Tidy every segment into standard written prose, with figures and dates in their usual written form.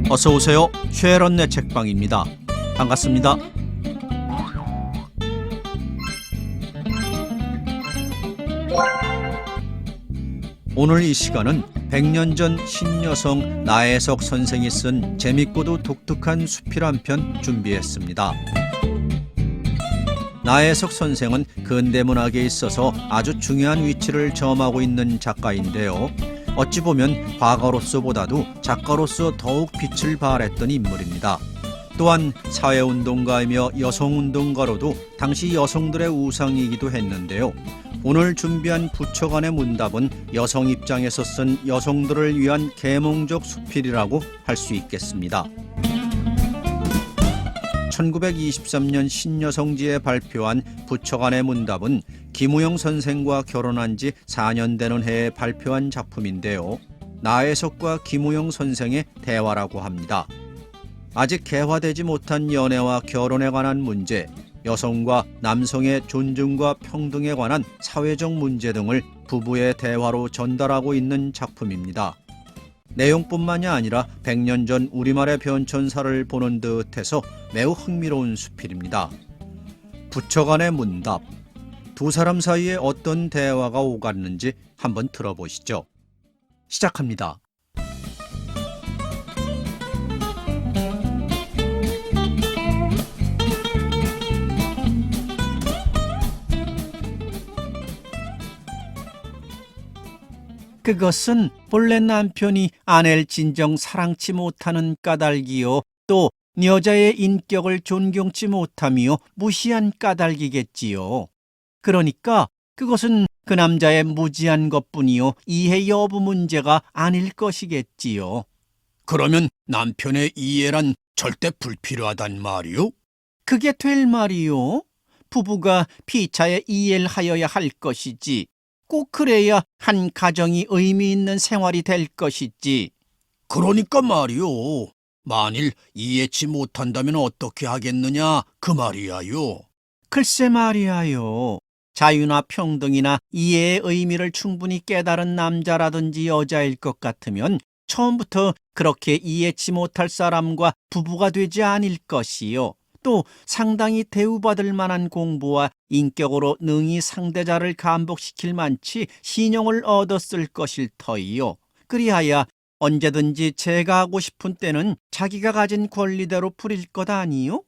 어서 오세요. 쉐런네 책방입니다. 반갑습니다. 오늘 이 시간은 100년 전 신여성 나혜석 선생이 쓴 재밌고도 독특한 수필 한 편 준비했습니다. 나혜석 선생은 근대문학에 있어서 아주 중요한 위치를 점하고 있는 작가인데요. 어찌 보면 화가로서보다도 작가로서 더욱 빛을 발했던 인물입니다. 또한 사회운동가이며 여성운동가로도 당시 여성들의 우상이기도 했는데요. 오늘 준비한 부처간의 문답은 여성 입장에서 쓴 여성들을 위한 계몽적 수필이라고 할 수 있겠습니다. 1923년 신여성지에 발표한 부처간의 문답은 김우영 선생과 결혼한 지 4년 되는 해에 발표한 작품인데요. 나혜석과 김우영 선생의 대화라고 합니다. 아직 개화되지 못한 연애와 결혼에 관한 문제, 여성과 남성의 존중과 평등에 관한 사회적 문제 등을 부부의 대화로 전달하고 있는 작품입니다. 내용뿐만이 아니라 100년 전 우리말의 변천사를 보는 듯해서 매우 흥미로운 수필입니다. 부처간의 문답, 두 사람 사이에 어떤 대화가 오갔는지 한번 들어보시죠. 시작합니다. 그것은 본래 남편이 아내를 진정 사랑치 못하는 까닭이요, 또 여자의 인격을 존경치 못하며 무시한 까닭이겠지요. 그러니까 그것은 그 남자의 무지한 것뿐이요, 이해 여부 문제가 아닐 것이겠지요. 그러면 남편의 이해란 절대 불필요하단 말이요? 그게 될 말이요. 부부가 피차에 이해를 하여야 할 것이지, 꼭 그래야 한 가정이 의미 있는 생활이 될 것이지. 그러니까 말이요. 만일 이해치 못한다면 어떻게 하겠느냐 그 말이야요. 글쎄 말이야요. 자유나 평등이나 이해의 의미를 충분히 깨달은 남자라든지 여자일 것 같으면 처음부터 그렇게 이해치 못할 사람과 부부가 되지 않을 것이요. 또 상당히 대우받을 만한 공부와 인격으로 능히 상대자를 감복시킬 만치 신용을 얻었을 것일 터이요. 그리하여 언제든지 제가 하고 싶은 때는 자기가 가진 권리대로 부릴 것 아니요?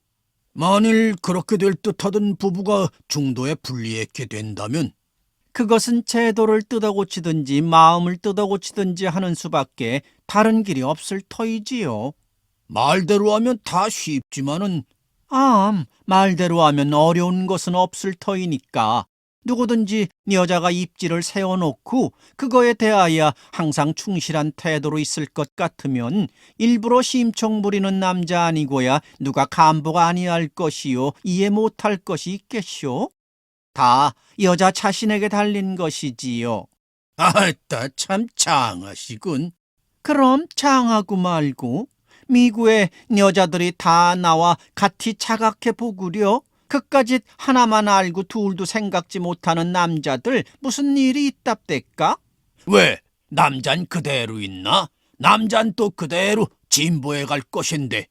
만일 그렇게 될 듯하던 부부가 중도에 불리하게 된다면 그것은 제도를 뜯어고치든지 마음을 뜯어고치든지 하는 수밖에 다른 길이 없을 터이지요. 말대로 하면 다 쉽지만은 말대로 하면 어려운 것은 없을 터이니까 누구든지 여자가 입지를 세워놓고 그거에 대하여 항상 충실한 태도로 있을 것 같으면 일부러 심청 부리는 남자 아니고야 누가 감복 아니할 것이요, 이해 못할 것이 있겠쇼? 다 여자 자신에게 달린 것이지요. 아따 참 장하시군. 그럼 장하고 말고 미국의 여자들이 다 나와 같이 자각해 보구려. 그까짓 하나만 알고 둘도 생각지 못하는 남자들 무슨 일이 있답대까? 왜? 남잔 그대로 있나? 남잔 또 그대로 진보해 갈 것인데.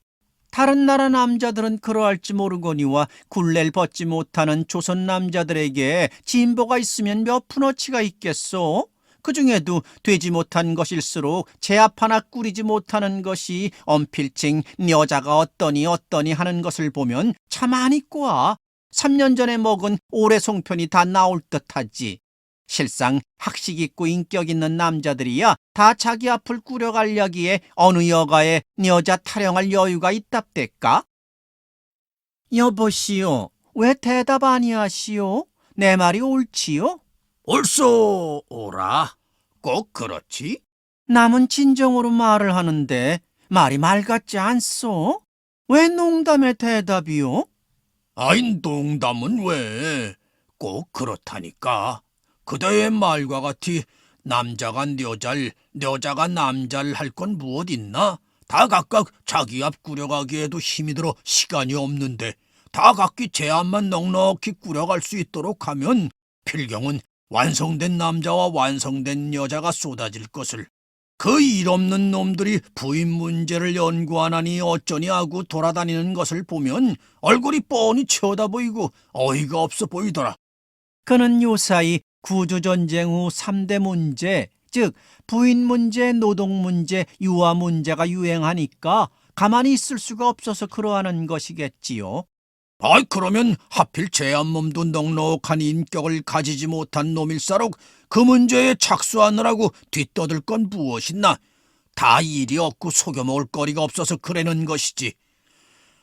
다른 나라 남자들은 그러할지 모르거니와 굴레를 벗지 못하는 조선 남자들에게 진보가 있으면 몇 푼어치가 있겠소? 그중에도 되지 못한 것일수록 제압 하나 꾸리지 못하는 것이 언필칭 여자가 어떠니 하는 것을 보면 참 아니꼬아 3년 전에 먹은 오래 송편이 다 나올 듯하지. 실상 학식 있고 인격 있는 남자들이야 다 자기 앞을 꾸려가려기에 어느 여가에 여자 타령할 여유가 있답대까? 여보시오, 왜 대답 아니하시오? 내 말이 옳지요? 옳소 오라. 꼭 그렇지? 남은 진정으로 말을 하는데 말이 말 같지 않소? 왜 농담의 대답이요? 아인 농담은 왜? 꼭 그렇다니까. 그대의 말과 같이 남자가 여자를, 여자가 남자를 할 건 무엇 있나? 다 각각 자기 앞 꾸려가기에도 힘이 들어 시간이 없는데 다 각기 제 앞만 넉넉히 꾸려갈 수 있도록 하면 필경은 완성된 남자와 완성된 여자가 쏟아질 것을 그 일 없는 놈들이 부인 문제를 연구하나니 어쩌냐고 돌아다니는 것을 보면 얼굴이 뻔히 쳐다 보이고 어이가 없어 보이더라. 그는 요사이 구주전쟁 후 3대 문제, 즉 부인 문제, 노동 문제, 유아 문제가 유행하니까 가만히 있을 수가 없어서 그러하는 것이겠지요. 아이, 그러면 하필 제한몸도 넉넉한 인격을 가지지 못한 놈일사록 그 문제에 착수하느라고 뒤떠들 건 무엇이나. 다 일이 없고 속여먹을 거리가 없어서 그러는 것이지.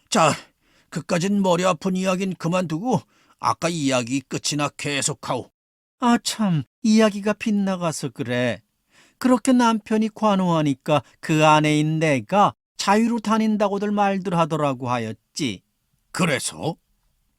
자, 그까진 머리 아픈 이야기는 그만두고 아까 이야기 끝이나 계속하오. 아, 참, 이야기가 빗나가서 그래. 그렇게 남편이 관호하니까 그 아내인 내가 자유로 다닌다고들 말들 하더라고 하였지. 그래서?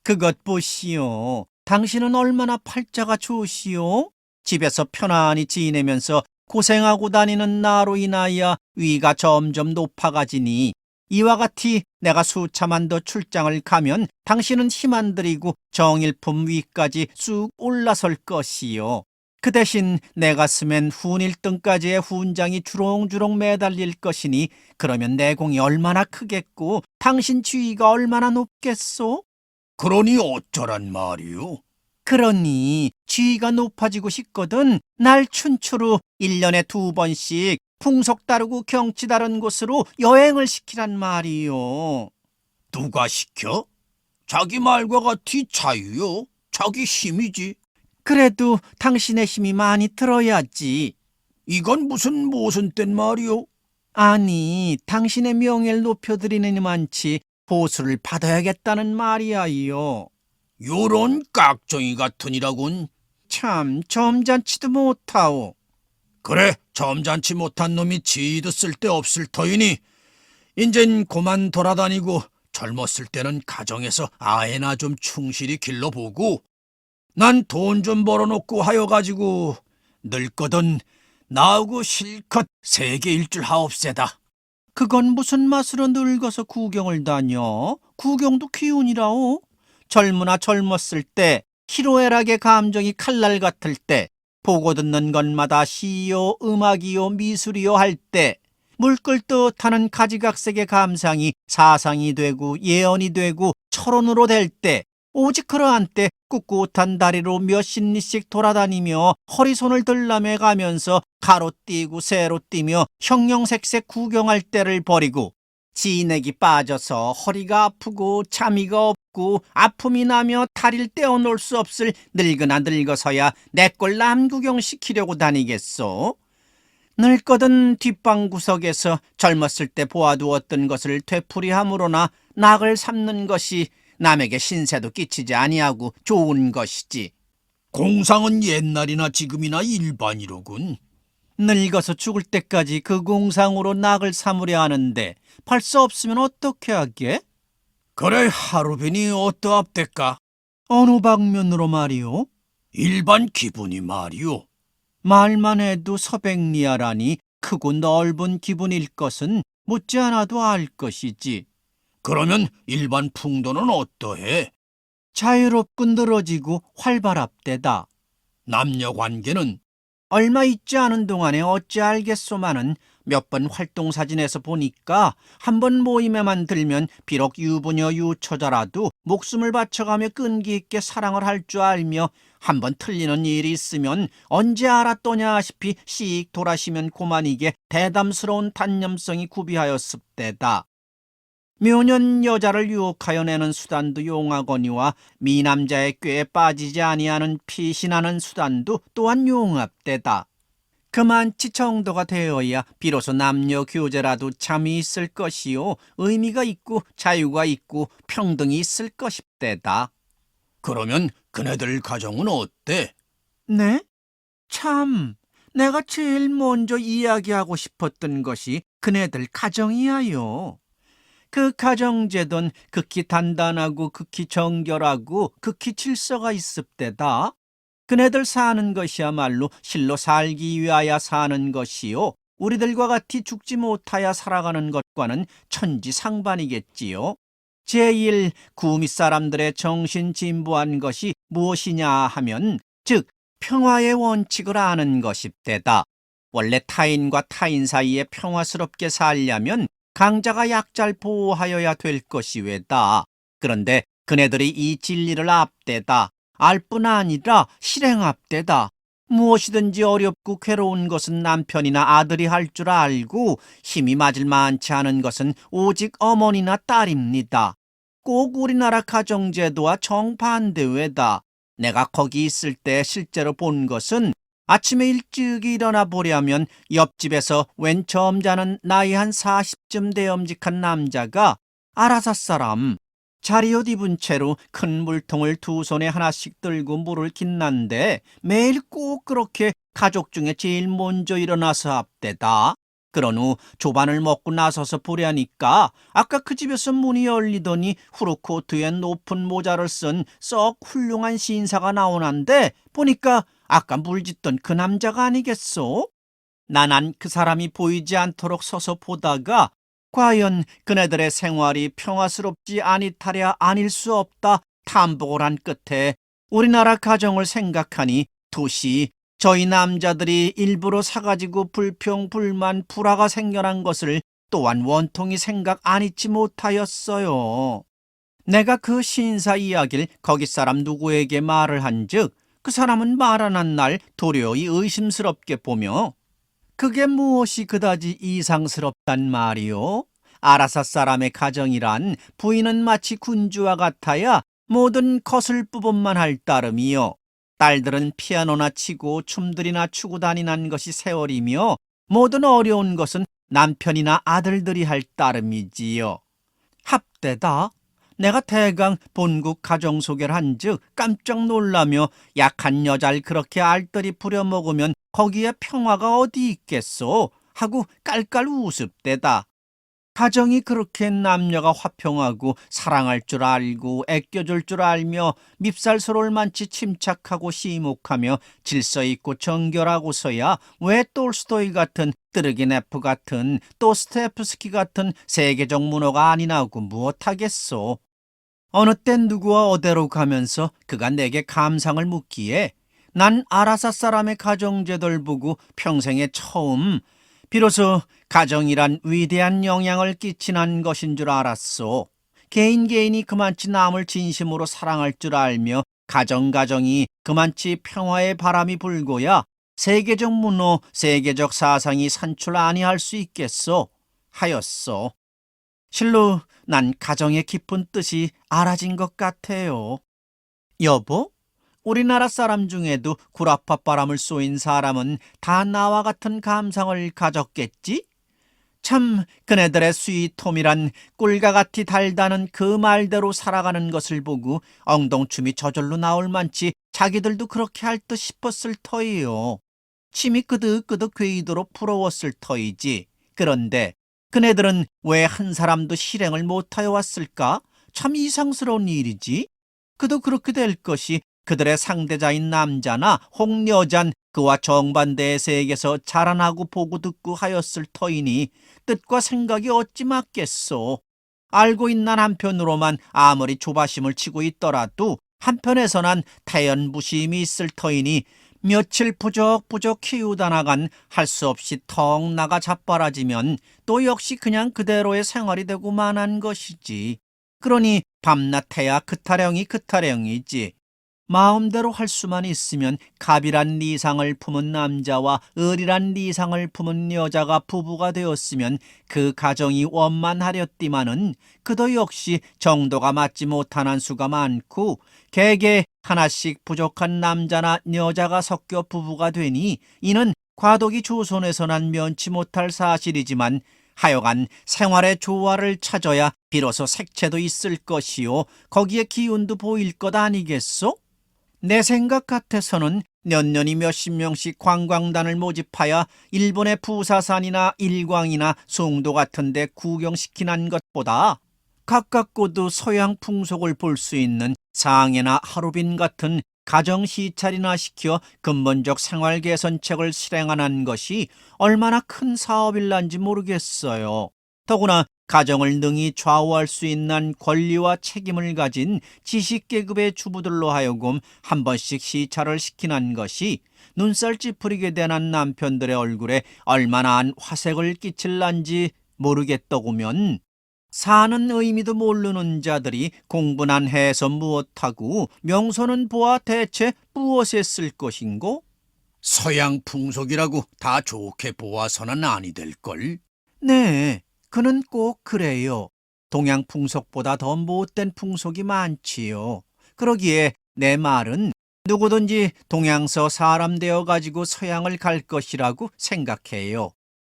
그것 보시오. 당신은 얼마나 팔자가 좋으시오? 집에서 편안히 지내면서 고생하고 다니는 나로 인하여 위가 점점 높아가지니 이와 같이 내가 수차만 더 출장을 가면 당신은 힘 안 들이고 정일품 위까지 쑥 올라설 것이요. 그 대신 내 가슴엔 훈 1등까지의 훈장이 주렁주렁 매달릴 것이니 그러면 내 공이 얼마나 크겠고 당신 지위가 얼마나 높겠소? 그러니 어쩌란 말이오? 그러니 지위가 높아지고 싶거든 날 춘추로 1년에 2번씩 풍속 다르고 경치 다른 곳으로 여행을 시키란 말이요. 누가 시켜? 자기 말과 같이 자유요. 자기 힘이지. 그래도 당신의 힘이 많이 들어야지. 이건 무슨 모순된 말이오? 아니, 당신의 명예를 높여드리는 만치 보수를 받아야겠다는 말이야요. 요런 깍정이 같으니라군. 참 점잖지도 못하오. 그래, 점잖지 못한 놈이 지도 쓸데없을 터이니 인젠 고만 돌아다니고 젊었을 때는 가정에서 아이나 좀 충실히 길러보고 난 돈 좀 벌어놓고 하여가지고 늙거든 나하고 실컷 세계 일줄 하옵세다. 그건 무슨 맛으로 늙어서 구경을 다녀? 구경도 기운이라오. 젊으나 젊었을 때 희로애락의 감정이 칼날 같을 때 보고 듣는 것마다 시요 음악이요 미술이요 할 때 물결 뜻하는 가지각색의 감상이 사상이 되고 예언이 되고 철원으로 될 때 오직 그러한 때 꿋꿋한 다리로 몇십 리씩 돌아다니며 허리손을 들라매 가면서 가로 뛰고 세로 뛰며 형형색색 구경할 때를 버리고 진액이 빠져서 허리가 아프고 잠이가 없고 아픔이 나며 다리를 떼어놓을 수 없을 늙으나 늙어서야 내 꼴 남 구경시키려고 다니겠소? 늙거든 뒷방 구석에서 젊었을 때 보아두었던 것을 되풀이함으로나 낙을 삼는 것이 남에게 신세도 끼치지 아니하고 좋은 것이지. 공상은 옛날이나 지금이나 일반이로군. 늙어서 죽을 때까지 그 공상으로 낙을 삼으려 하는데 벌써 없으면 어떻게 하게? 그래, 하루빈이 어떠합대까? 어느 방면으로 말이오? 일반 기분이 말이오. 말만 해도 서백리아라니 크고 넓은 기분일 것은 묻지 않아도 알 것이지. 그러면 일반 풍도는 어떠해? 자유롭고 늘어지고 활발합대다. 남녀 관계는? 얼마 있지 않은 동안에 어찌 알겠소마는 몇 번 활동사진에서 보니까 한 번 모임에만 들면 비록 유부녀 유처자라도 목숨을 바쳐가며 끈기 있게 사랑을 할 줄 알며 한 번 틀리는 일이 있으면 언제 알았더냐 하시피 씩 돌아시면 고만이게 대담스러운 단념성이 구비하였습대다. 묘년 여자를 유혹하여 내는 수단도 용하거니와 미남자의 꾀에 빠지지 아니하는 피신하는 수단도 또한 용합되다. 그만치 정도가 되어야 비로소 남녀 교제라도 참이 있을 것이요 의미가 있고 자유가 있고 평등이 있을 것입대다. 그러면 그네들 가정은 어때? 네? 참, 내가 제일 먼저 이야기하고 싶었던 것이 그네들 가정이야요. 그 가정제도는 극히 단단하고 극히 정결하고 극히 질서가 있습대다. 그네들 사는 것이야말로 실로 살기 위하여 사는 것이요 우리들과 같이 죽지 못하여 살아가는 것과는 천지상반이겠지요. 제1 구미 사람들의 정신 진보한 것이 무엇이냐 하면 즉 평화의 원칙을 아는 것입대다. 원래 타인과 타인 사이에 평화스럽게 살려면 강자가 약자를 보호하여야 될 것이 왜다. 그런데 그네들이 이 진리를 앞대다. 알 뿐 아니라 실행 앞대다. 무엇이든지 어렵고 괴로운 것은 남편이나 아들이 할 줄 알고 힘이 맞을 만치 않은 것은 오직 어머니나 딸입니다. 꼭 우리나라 가정제도와 정반대외다. 내가 거기 있을 때 실제로 본 것은 아침에 일찍 일어나 보려면 옆집에서 웬 점잖은 나이 한 40쯤 되엄직한 남자가 아라사 사람, 자리옷 입은 채로 큰 물통을 두 손에 하나씩 들고 물을 긴는데 매일 꼭 그렇게 가족 중에 제일 먼저 일어나서 앞대다. 그런 후 조반을 먹고 나서서 보려니까 아까 그 집에서 문이 열리더니 후르코트에 높은 모자를 쓴 썩 훌륭한 신사가 나오는데 보니까 아까 물 짓던 그 남자가 아니겠소? 나난 그 사람이 보이지 않도록 서서 보다가 과연 그네들의 생활이 평화스럽지 아니타랴 아닐 수 없다 탐복을 한 끝에 우리나라 가정을 생각하니 도시 저희 남자들이 일부러 사가지고 불평, 불만, 불화가 생겨난 것을 또한 원통이 생각 안 잊지 못하였어요. 내가 그 신사 이야기를 거기 사람 누구에게 말을 한즉 그 사람은 말 안 한 날 도료히 의심스럽게 보며 그게 무엇이 그다지 이상스럽단 말이오? 아라사 사람의 가정이란 부인은 마치 군주와 같아야 모든 거슬 부분만 할 따름이요. 딸들은 피아노나 치고 춤들이나 추고 다니는 것이 세월이며 모든 어려운 것은 남편이나 아들들이 할 따름이지요. 합대다. 내가 대강 본국 가정 소개를 한즉 깜짝 놀라며 약한 여자를 그렇게 알뜰히 부려먹으면 거기에 평화가 어디 있겠소? 하고 깔깔 우습대다. 가정이 그렇게 남녀가 화평하고 사랑할 줄 알고 애껴줄 줄 알며 밉살 서로를 많이 침착하고 시목하며 질서 있고 정결하고서야 왜 톨스토이 같은 뜨르기네프 같은 도스토옙스키 같은 세계적 문호가 아니나고 무엇하겠소. 어느 땐 누구와 어디로 가면서 그가 내게 감상을 묻기에 난 아라사 사람의 가정제도를 보고 평생에 처음 비로소 가정이란 위대한 영향을 끼치는 것인 줄 알았소. 개인이 그만치 남을 진심으로 사랑할 줄 알며 가정이 그만치 평화의 바람이 불고야 세계적 문호, 세계적 사상이 산출 아니할 수 있겠소 하였소. 실로 난 가정의 깊은 뜻이 알아진 것 같아요. 여보? 우리나라 사람 중에도 구라파 바람을 쏘인 사람은 다 나와 같은 감상을 가졌겠지? 참 그네들의 스위트홈이란 꿀과 같이 달다는 그 말대로 살아가는 것을 보고 엉덩춤이 저절로 나올 만치 자기들도 그렇게 할 듯 싶었을 터이요. 침이 끄덕끄덕 괴이도록 부러웠을 터이지. 그런데 그네들은 왜 한 사람도 실행을 못하여 왔을까? 참 이상스러운 일이지. 그도 그렇게 될 것이 그들의 상대자인 남자나 혹 여잔 그와 정반대의 세계에서 자라나고 보고 듣고 하였을 터이니 뜻과 생각이 어찌 맞겠소. 알고 있는 한편으로만 아무리 조바심을 치고 있더라도 한편에서 난 태연부심이 있을 터이니 며칠 부적부적 키우다 나간 할 수 없이 턱 나가 자빠라지면 또 역시 그냥 그대로의 생활이 되고 만한 것이지. 그러니 밤낮해야 그 타령이지. 마음대로 할 수만 있으면 갑이란 리상을 품은 남자와 을이란 리상을 품은 여자가 부부가 되었으면 그 가정이 원만하렸디만은 그도 역시 정도가 맞지 못하는 수가 많고 개개 하나씩 부족한 남자나 여자가 섞여 부부가 되니 이는 과도기 조선에서 난 면치 못할 사실이지만 하여간 생활의 조화를 찾아야 비로소 색채도 있을 것이요 거기에 기운도 보일 것 아니겠소? 내 생각 같아서는 년년이 몇십 명씩 관광단을 모집하여 일본의 부사산이나 일광이나 송도 같은 데 구경시키는 것보다 가깝고도 서양 풍속을 볼 수 있는 상해나 하루빈 같은 가정 시찰이나 시켜 근본적 생활 개선책을 실행하는 것이 얼마나 큰 사업일란지 모르겠어요. 더구나 가정을 능히 좌우할 수 있는 권리와 책임을 가진 지식계급의 주부들로 하여금 한 번씩 시찰을 시키는 것이 눈살 찌푸리게 되는 남편들의 얼굴에 얼마나 화색을 끼칠란지 모르겠더구면 사는 의미도 모르는 자들이 공부는 해서 무엇하고 명소는 보아 대체 무엇에 쓸 것인고? 서양 풍속이라고 다 좋게 보아서는 아니 될걸. 네, 그는 꼭 그래요. 동양 풍속보다 더 못된 풍속이 많지요. 그러기에 내 말은 누구든지 동양서 사람 되어가지고 서양을 갈 것이라고 생각해요.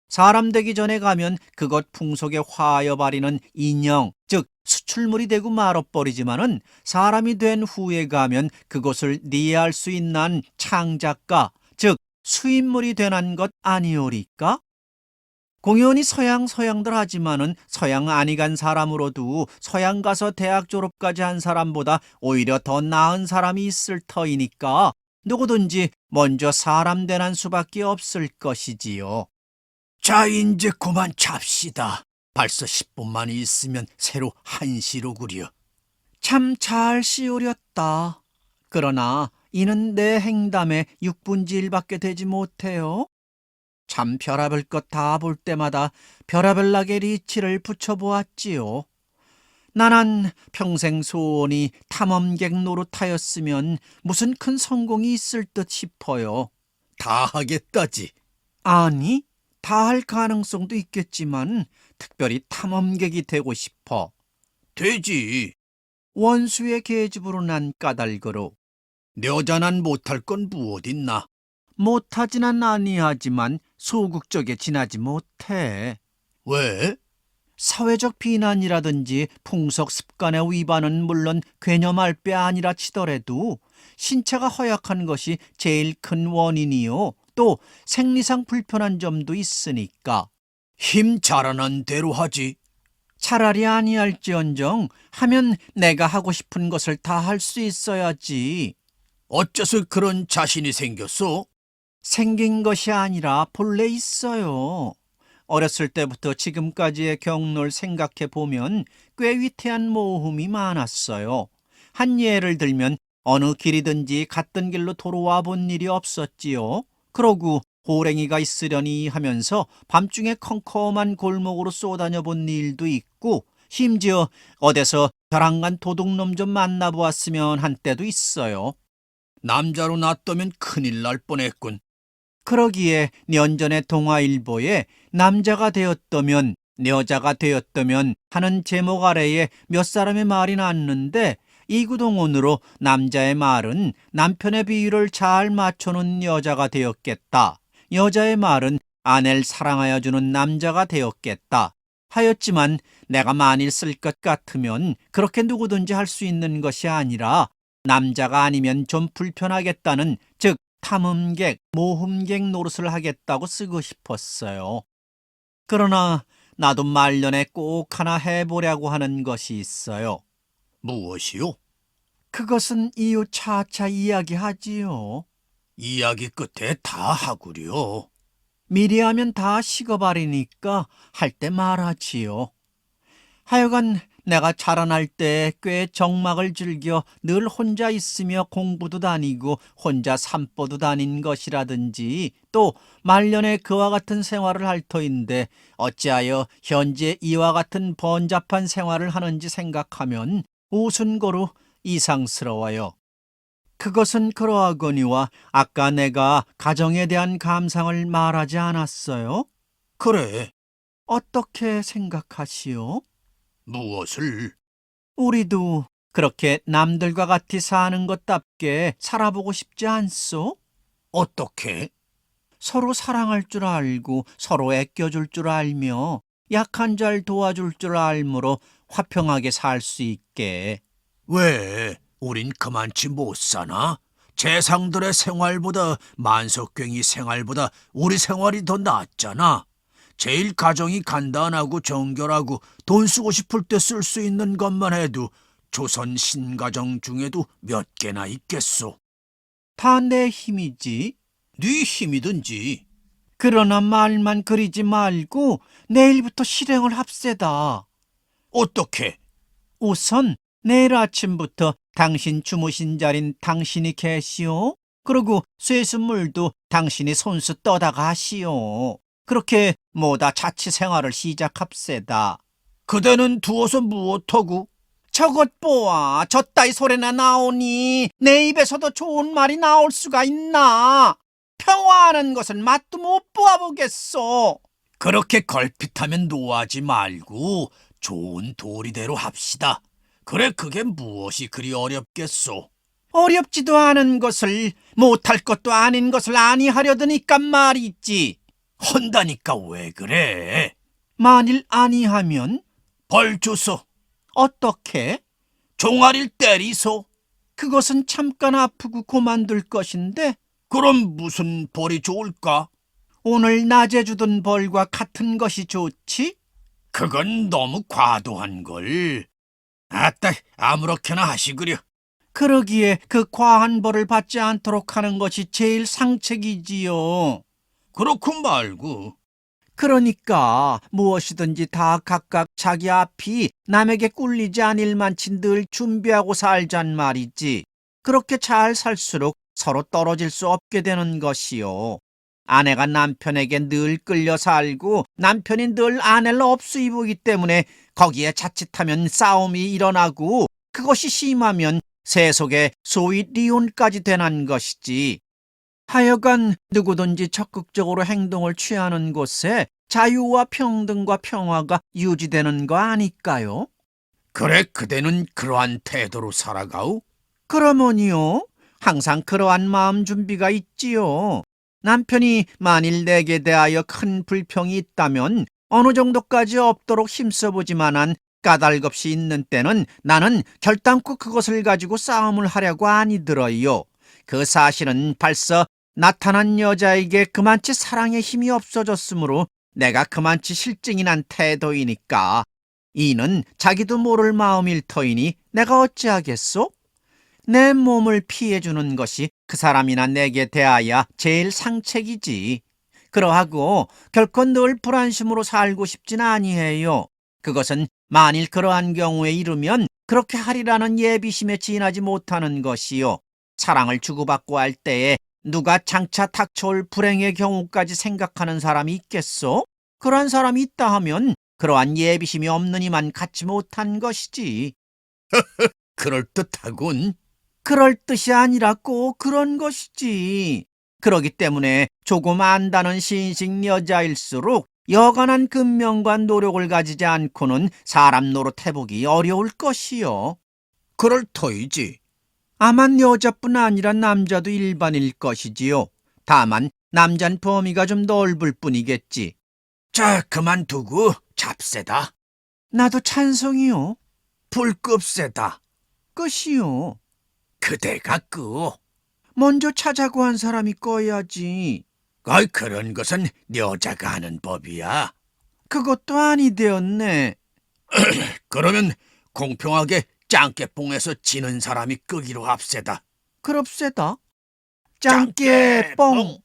사람 되기 전에 가면 그것 풍속에 화여바리는 인형, 즉 수출물이 되고 말아버리지만은 사람이 된 후에 가면 그것을 이해할 수 있는 창작가, 즉 수인물이 되는 것 아니오리까? 공연히 서양들 하지만은 서양 아니 간 사람으로도 서양 가서 대학 졸업까지 한 사람보다 오히려 더 나은 사람이 있을 터이니까 누구든지 먼저 사람 되는 수밖에 없을 것이지요. 자, 이제 그만 잡시다. 벌써 10분만 있으면 새로 1시로 구려. 참 잘 씌우렸다. 그러나 이는 내 행담에 6분지 1밖에 되지 못해요. 참 별의별 것 다 볼 때마다 별의별나게 리치를 붙여보았지요. 나는 평생 소원이 탐험객 노릇하였으면 무슨 큰 성공이 있을 듯 싶어요. 다 하겠다지. 아니, 다 할 가능성도 있겠지만 특별히 탐험객이 되고 싶어. 되지. 원수의 계집으로 난 까닭으로. 내 여자는 못할 건 무엇 있나? 못하지는 아니하지만 소극적에 지나지 못해. 왜? 사회적 비난이라든지 풍속 습관의 위반은 물론 괴념할 바 아니라 치더라도 신체가 허약한 것이 제일 큰 원인이요. 또 생리상 불편한 점도 있으니까. 힘 자라난 대로 하지. 차라리 아니할지언정 하면 내가 하고 싶은 것을 다 할 수 있어야지. 어째서 그런 자신이 생겼어? 생긴 것이 아니라 본래 있어요. 어렸을 때부터 지금까지의 경로를 생각해 보면 꽤 위태한 모험이 많았어요. 한 예를 들면 어느 길이든지 갔던 길로 돌아와 본 일이 없었지요. 그러고 호랭이가 있으려니 하면서 밤중에 컴컴한 골목으로 쏘다녀 본 일도 있고 심지어 어디서 벼랑간 도둑놈 좀 만나보았으면 한 때도 있어요. 남자로 낳았다면 큰일 날 뻔했군. 그러기에 년전의 동아일보에 남자가 되었다면 여자가 되었다면 하는 제목 아래에 몇 사람의 말이 났는데 이구동원으로 남자의 말은 남편의 비위를 잘 맞춰놓은 여자가 되었겠다. 여자의 말은 아내를 사랑하여 주는 남자가 되었겠다. 하였지만 내가 만일 쓸 것 같으면 그렇게 누구든지 할 수 있는 것이 아니라 남자가 아니면 좀 불편하겠다는, 즉 탐험객, 모험객 노릇을 하겠다고 쓰고 싶었어요. 그러나 나도 말년에 꼭 하나 해보려고 하는 것이 있어요. 무엇이요? 그것은 이유 차차 이야기하지요. 이야기 끝에 다 하구려. 미리 하면 다 식어버리니까 할 때 말하지요. 하여간 내가 자라날 때 꽤 정막을 즐겨 늘 혼자 있으며 공부도 다니고 혼자 산보도 다닌 것이라든지 또 말년에 그와 같은 생활을 할 터인데 어찌하여 현재 이와 같은 번잡한 생활을 하는지 생각하면 우순거로 이상스러워요. 그것은 그러하거니와 아까 내가 가정에 대한 감상을 말하지 않았어요? 그래. 어떻게 생각하시오? 무엇을? 우리도 그렇게 남들과 같이 사는 것답게 살아보고 싶지 않소? 어떻게? 서로 사랑할 줄 알고 서로 애껴줄 줄 알며 약한 자를 도와줄 줄 알므로 화평하게 살 수 있게. 왜? 우린 그만치 못 사나? 재상들의 생활보다, 만석괭이 생활보다 우리 생활이 더 낫잖아. 제일 가정이 간단하고 정결하고 돈 쓰고 싶을 때 쓸 수 있는 것만 해도 조선 신가정 중에도 몇 개나 있겠소. 다 내 힘이지. 네 힘이든지. 그러나 말만 그리지 말고 내일부터 실행을 합세다. 어떻게? 우선 내일 아침부터 당신 주무신 자린 당신이 계시오. 그리고 쇠순물도 당신이 손수 떠다가 하시오. 그렇게 뭐다 자취 생활을 시작합세다. 그대는 두어서 무엇하고? 저것 보아, 저따위 소리나 나오니 내 입에서도 좋은 말이 나올 수가 있나? 평화하는 것은 맛도 못 보아보겠소. 그렇게 걸핏하면 노하지 말고 좋은 도리대로 합시다. 그래, 그게 무엇이 그리 어렵겠소? 어렵지도 않은 것을 못할 것도 아닌 것을 아니하려드니까 말이지. 헌다니까 왜 그래? 만일 아니하면 벌 주소. 어떻게? 종아리를 때리소. 그것은 잠깐 아프고 그만둘 것인데 그럼 무슨 벌이 좋을까? 오늘 낮에 주던 벌과 같은 것이 좋지? 그건 너무 과도한 걸. 아따, 아무렇게나 하시구려. 그러기에 그 과한 벌을 받지 않도록 하는 것이 제일 상책이지요. 그렇고 말고. 그러니까 무엇이든지 다 각각 자기 앞이 남에게 꿀리지 않을 만치 늘 준비하고 살잔 말이지. 그렇게 잘 살수록 서로 떨어질 수 없게 되는 것이요. 아내가 남편에게 늘 끌려 살고 남편이 늘 아내를 업수이 보기 때문에 거기에 자칫하면 싸움이 일어나고 그것이 심하면 세속에 소위 리혼까지 되는 것이지. 하여간 누구든지 적극적으로 행동을 취하는 곳에 자유와 평등과 평화가 유지되는 거 아닐까요? 그래, 그대는 그러한 태도로 살아가오? 그러머니요, 항상 그러한 마음 준비가 있지요. 남편이 만일 내게 대하여 큰 불평이 있다면 어느 정도까지 없도록 힘써보지만은 까닭없이 있는 때는 나는 결단코 그것을 가지고 싸움을 하려고 아니 들어요. 그 사실은 벌써 나타난 여자에게 그만치 사랑의 힘이 없어졌으므로 내가 그만치 실증이 난 태도이니까. 이는 자기도 모를 마음일 터이니 내가 어찌하겠소? 내 몸을 피해주는 것이 그 사람이나 내게 대하여 제일 상책이지. 그러하고 결코 늘 불안심으로 살고 싶진 아니해요. 그것은 만일 그러한 경우에 이르면 그렇게 하리라는 예비심에 지나지 못하는 것이요. 사랑을 주고받고 할 때에 누가 장차 닥쳐올 불행의 경우까지 생각하는 사람이 있겠소? 그러한 사람이 있다 하면 그러한 예비심이 없느니만 갖지 못한 것이지. 그럴듯하군. 그럴 뜻이 아니라 꼭 그런 것이지. 그러기 때문에 조금 안다는 신식 여자일수록 여간한 근면과 노력을 가지지 않고는 사람 노릇 해보기 어려울 것이요. 그럴 터이지. 아만 여자뿐 아니라 남자도 일반일 것이지요. 다만 남잔 범위가 좀 넓을 뿐이겠지. 자, 그만두고 잡세다. 나도 찬성이요. 불급세다. 끝이요. 그대가 끄오. 먼저 차자고 한 사람이 꺼야지. 그런 것은 여자가 하는 법이야. 그것도 아니 되었네. 그러면 공평하게 짱깨뽕에서 지는 사람이 끄기로 합세다. 그럽세다. 짱깨 짱깨뽕.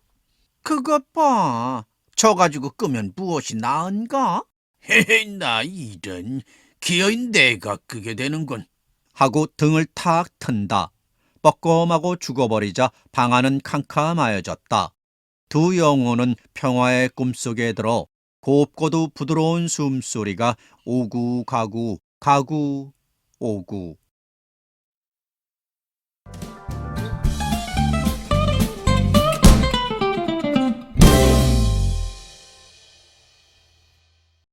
그것 봐. 저 가지고 끄면 무엇이 나은가? 헤헤, 나 이런. 기어인 내가 끄게 되는군. 하고 등을 탁 튼다. 뻐끔하고 죽어버리자 방 안은 캄캄하여졌다. 두 영혼은 평화의 꿈속에 들어 곱고도 부드러운 숨소리가 오구 가구 가구 오구